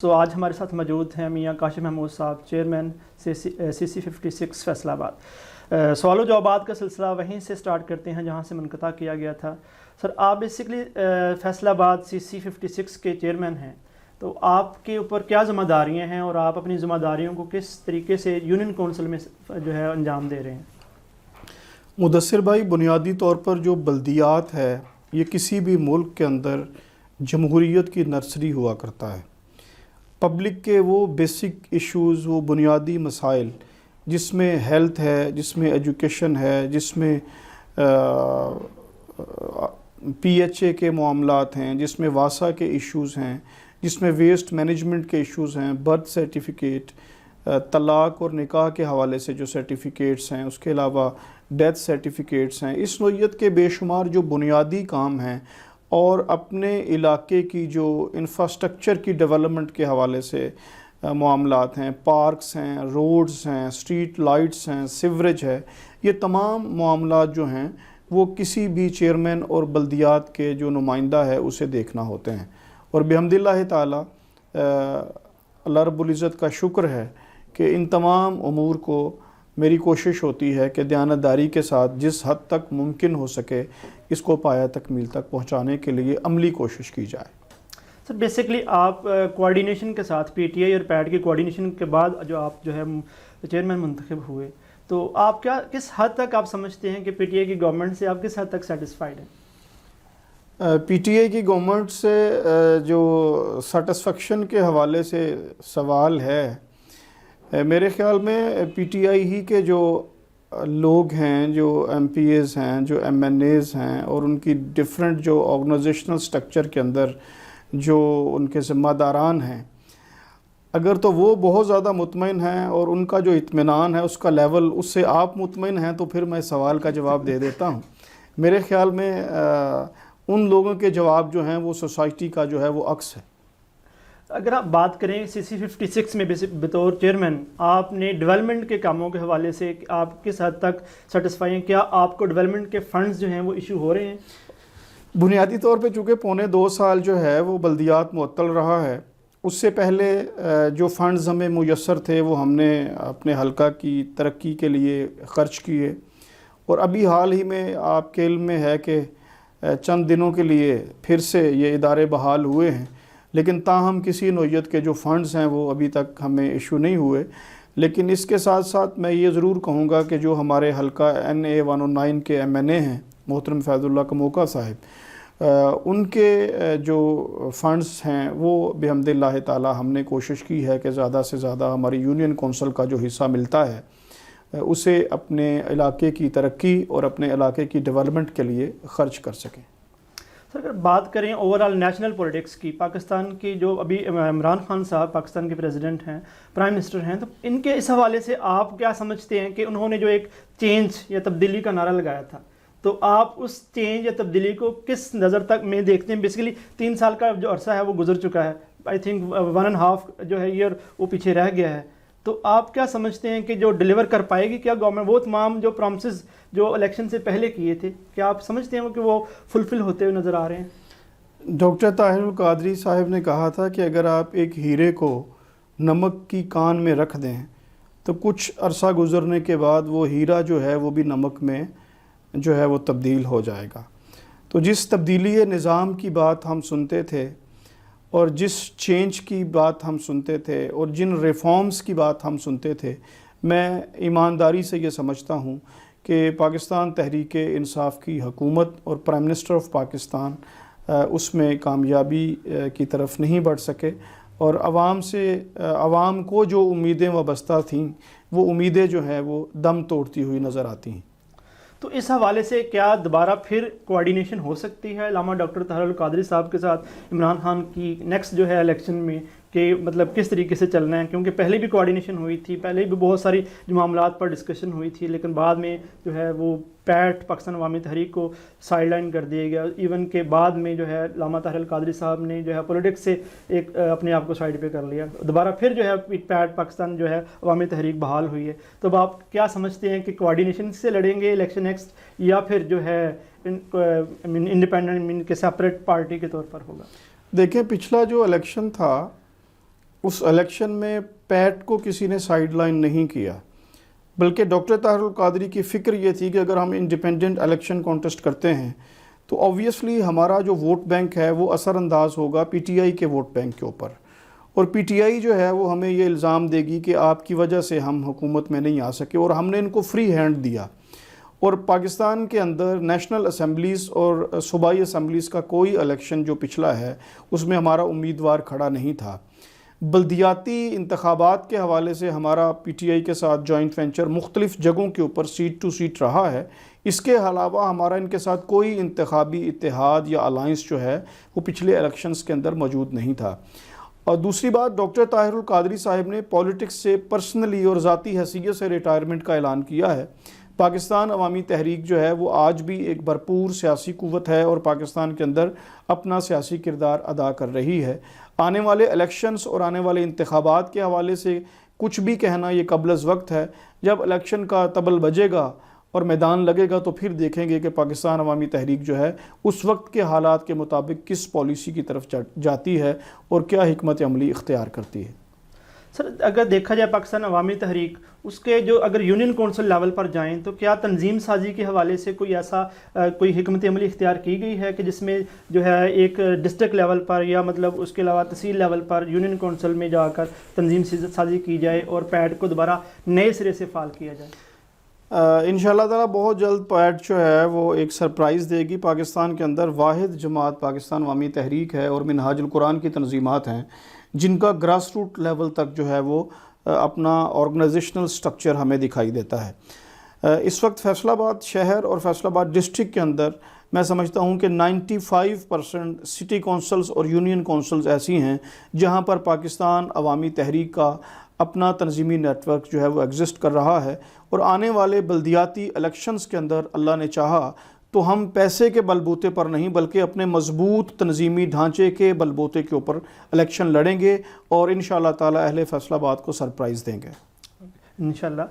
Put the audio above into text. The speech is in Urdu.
تو آج ہمارے ساتھ موجود ہیں میاں کاشف محمود صاحب، چیئرمین CC 56 فیصل آباد۔ سوال و جوابات کا سلسلہ وہیں سے سٹارٹ کرتے ہیں جہاں سے منقطع کیا گیا تھا۔ سر، آپ بیسکلی فیصل آباد CC 56 کے چیئرمین ہیں، تو آپ کے اوپر کیا ذمہ داریاں ہیں اور آپ اپنی ذمہ داریوں کو کس طریقے سے یونین کونسل میں جو ہے انجام دے رہے ہیں؟ مدثر بھائی، بنیادی طور پر جو بلدیات ہے یہ کسی بھی ملک کے اندر جمہوریت کی نرسری ہوا کرتا ہے۔ پبلک کے وہ بیسک ایشوز، وہ بنیادی مسائل جس میں ہیلتھ ہے، جس میں ایجوکیشن ہے، جس میں PHA کے معاملات ہیں، جس میں واسا کے ایشوز ہیں، جس میں ویسٹ مینجمنٹ کے ایشوز ہیں، برتھ سرٹیفکیٹ، طلاق اور نکاح کے حوالے سے جو سرٹیفکیٹس ہیں، اس کے علاوہ ڈیتھ سرٹیفکیٹس ہیں، اس نوعیت کے بے شمار جو بنیادی کام ہیں اور اپنے علاقے کی جو انفراسٹرکچر کی ڈیولپمنٹ کے حوالے سے معاملات ہیں، پارکس ہیں، روڈز ہیں، اسٹریٹ لائٹس ہیں، سیوریج ہے، یہ تمام معاملات جو ہیں وہ کسی بھی چیئرمین اور بلدیات کے جو نمائندہ ہے اسے دیکھنا ہوتے ہیں۔ اور بحمد اللہ تعالی اللہ رب العزت کا شکر ہے کہ ان تمام امور کو میری کوشش ہوتی ہے کہ دیانتداری کے ساتھ جس حد تک ممکن ہو سکے اس کو پایہ تکمیل تک پہنچانے کے لیے عملی کوشش کی جائے۔ سر، بیسکلی آپ کوارڈینیشن کے ساتھ PTI اور پیڈ کی کوارڈینیشن کے بعد جو آپ جو ہے چیئرمین منتخب ہوئے، تو آپ کس حد تک آپ سمجھتے ہیں کہ PTI کی گورنمنٹ سے آپ کس حد تک سیٹسفائیڈ ہیں؟ PTI کی گورنمنٹ سے جو سیٹسفیکشن کے حوالے سے سوال ہے، میرے خیال میں PTI ہی کے جو لوگ ہیں، جو MPAs ہیں، جو MNAs ہیں، اور ان کی ڈیفرنٹ جو آرگنائزیشنل سٹرکچر کے اندر جو ان کے ذمہ داران ہیں، اگر تو وہ بہت زیادہ مطمئن ہیں اور ان کا جو اطمینان ہے اس کا لیول اس سے آپ مطمئن ہیں، تو پھر میں سوال کا جواب دے دیتا ہوں۔ میرے خیال میں ان لوگوں کے جواب جو ہیں وہ سوسائٹی کا جو ہے وہ عکس ہے۔ اگر آپ بات کریں CC 56 میں بطور چیئرمین آپ نے ڈیولپمنٹ کے کاموں کے حوالے سے آپ کس حد تک سیٹسفائی ہیں؟ کیا آپ کو ڈیولپمنٹ کے فنڈز جو ہیں وہ ایشو ہو رہے ہیں؟ بنیادی طور پہ چونکہ پونے 2 سال جو ہے وہ بلدیات معطل رہا ہے، اس سے پہلے جو فنڈز ہمیں میسر تھے وہ ہم نے اپنے حلقہ کی ترقی کے لیے خرچ کیے، اور ابھی حال ہی میں آپ کے علم میں ہے کہ چند دنوں کے لیے پھر سے یہ ادارے بحال ہوئے ہیں، لیکن تاہم کسی نوعیت کے جو فنڈز ہیں وہ ابھی تک ہمیں ایشو نہیں ہوئے۔ لیکن اس کے ساتھ ساتھ میں یہ ضرور کہوں گا کہ جو ہمارے حلقہ NA 109 کے MNA ہیں، محترم فیض اللہ کموکا صاحب، ان کے جو فنڈز ہیں وہ بحمد اللہ تعالی ہم نے کوشش کی ہے کہ زیادہ سے زیادہ ہماری یونین کونسل کا جو حصہ ملتا ہے اسے اپنے علاقے کی ترقی اور اپنے علاقے کی ڈیولپمنٹ کے لیے خرچ کر سکیں۔ سر، اگر بات کریں اوورال نیشنل پولیٹکس کی، پاکستان کی جو ابھی عمران خان صاحب پاکستان کے پریزیڈنٹ ہیں، پرائم منسٹر ہیں، تو ان کے اس حوالے سے آپ کیا سمجھتے ہیں کہ انہوں نے جو ایک چینج یا تبدیلی کا نعرہ لگایا تھا، تو آپ اس چینج یا تبدیلی کو کس نظر تک میں دیکھتے ہیں؟ بیسیکلی 3 سال کا جو عرصہ ہے وہ گزر چکا ہے، آئی تھنک 1.5 جو ہے ایئر وہ پیچھے رہ گیا ہے، تو آپ کیا سمجھتے ہیں کہ جو ڈیلیور کر پائے گی کیا گورنمنٹ وہ تمام جو پرومسز جو الیکشن سے پہلے کیے تھے، کیا آپ سمجھتے ہیں کہ وہ فلفل ہوتے ہوئے نظر آ رہے ہیں؟ ڈاکٹر طاہر القادری صاحب نے کہا تھا کہ اگر آپ ایک ہیرے کو نمک کی کان میں رکھ دیں تو کچھ عرصہ گزرنے کے بعد وہ ہیرا جو ہے وہ بھی نمک میں جو ہے وہ تبدیل ہو جائے گا۔ تو جس تبدیلی نظام کی بات ہم سنتے تھے اور جس چینج کی بات ہم سنتے تھے اور جن ریفارمز کی بات ہم سنتے تھے، میں ایمانداری سے یہ سمجھتا ہوں کہ پاکستان تحریک انصاف کی حکومت اور پرائم منسٹر آف پاکستان اس میں کامیابی کی طرف نہیں بڑھ سکے، اور عوام کو جو امیدیں وابستہ تھیں وہ امیدیں جو ہیں وہ دم توڑتی ہوئی نظر آتی ہیں۔ تو اس حوالے سے کیا دوبارہ پھر کوارڈینیشن ہو سکتی ہے علامہ ڈاکٹر طاہر القادری صاحب کے ساتھ عمران خان کی نیکسٹ جو ہے الیکشن میں، کہ مطلب کس طریقے سے چلنا ہے؟ کیونکہ پہلے بھی کوارڈینیشن ہوئی تھی، پہلے بھی بہت ساری جو معاملات پر ڈسکشن ہوئی تھی، لیکن بعد میں جو ہے وہ پیٹ پاکستان عوامی تحریک کو سائڈ لائن کر دیا گیا، ایون کے بعد میں جو ہے علامہ طاہر القادری صاحب نے جو ہے پولیٹکس سے ایک اپنے آپ کو سائڈ پہ کر لیا، دوبارہ پھر جو ہے پیٹ پاکستان جو ہے عوامی تحریک بحال ہوئی ہے۔ تو اب آپ کیا سمجھتے ہیں کہ کوارڈینیشن سے لڑیں گے الیکشن نیکسٹ، یا پھر جو ہے انڈیپینڈنٹ کے سیپریٹ پارٹی کے طور پر ہوگا؟ دیکھیں، پچھلا جو الیکشن تھا اس الیکشن میں پیٹ کو کسی نے سائیڈ لائن نہیں کیا، بلکہ ڈاکٹر طاہر القادری کی فکر یہ تھی کہ اگر ہم انڈیپینڈنٹ الیکشن کانٹیسٹ کرتے ہیں تو آبویسلی ہمارا جو ووٹ بینک ہے وہ اثر انداز ہوگا پی ٹی آئی کے ووٹ بینک کے اوپر، اور پی ٹی آئی جو ہے وہ ہمیں یہ الزام دے گی کہ آپ کی وجہ سے ہم حکومت میں نہیں آ سکے، اور ہم نے ان کو فری ہینڈ دیا۔ اور پاکستان کے اندر نیشنل اسمبلیز اور صوبائی اسمبلیز کا کوئی الیکشن جو پچھلا ہے اس میں ہمارا امیدوار کھڑا نہیں تھا۔ بلدیاتی انتخابات کے حوالے سے ہمارا پی ٹی آئی کے ساتھ جوائنٹ وینچر مختلف جگہوں کے اوپر سیٹ ٹو سیٹ رہا ہے، اس کے علاوہ ہمارا ان کے ساتھ کوئی انتخابی اتحاد یا الائنس جو ہے وہ پچھلے الیکشنز کے اندر موجود نہیں تھا۔ اور دوسری بات، ڈاکٹر طاہر القادری صاحب نے پولیٹکس سے پرسنلی اور ذاتی حیثیت سے ریٹائرمنٹ کا اعلان کیا ہے۔ پاکستان عوامی تحریک جو ہے وہ آج بھی ایک بھرپور سیاسی قوت ہے اور پاکستان کے اندر اپنا سیاسی کردار ادا کر رہی ہے۔ آنے والے الیکشنز اور آنے والے انتخابات کے حوالے سے کچھ بھی کہنا یہ قبل از وقت ہے۔ جب الیکشن کا طبل بجے گا اور میدان لگے گا تو پھر دیکھیں گے کہ پاکستان عوامی تحریک جو ہے اس وقت کے حالات کے مطابق کس پالیسی کی طرف جاتی ہے اور کیا حکمت عملی اختیار کرتی ہے۔ سر اگر دیکھا جائے پاکستان عوامی تحریک اس کے جو اگر یونین کونسل لیول پر جائیں تو کیا تنظیم سازی کے حوالے سے کوئی ایسا کوئی حکمت عملی اختیار کی گئی ہے کہ جس میں جو ہے ایک ڈسٹرکٹ لیول پر یا مطلب اس کے علاوہ تحصیل لیول پر یونین کونسل میں جا کر تنظیم سازی کی جائے اور پیڈ کو دوبارہ نئے سرے سے فعال کیا جائے؟ انشاءاللہ تعالیٰ بہت جلد پیڈ جو ہے وہ ایک سرپرائز دے گی۔ پاکستان کے اندر واحد جماعت پاکستان عوامی تحریک ہے اور منہاج القرآن کی تنظیمات ہیں جن کا گراس روٹ لیول تک جو ہے وہ اپنا آرگنائزیشنل سٹرکچر ہمیں دکھائی دیتا ہے۔ اس وقت فیصل آباد شہر اور فیصل آباد ڈسٹرکٹ کے اندر میں سمجھتا ہوں کہ 95% سٹی کونسلز اور یونین کونسلز ایسی ہیں جہاں پر پاکستان عوامی تحریک کا اپنا تنظیمی نیٹ ورک جو ہے وہ ایگزسٹ کر رہا ہے، اور آنے والے بلدیاتی الیکشنز کے اندر اللہ نے چاہا تو ہم پیسے کے بل بوتے پر نہیں بلکہ اپنے مضبوط تنظیمی ڈھانچے کے بل بوتے کے اوپر الیکشن لڑیں گے اور انشاءاللہ تعالی اہل فیصل آباد کو سرپرائز دیں گے انشاءاللہ۔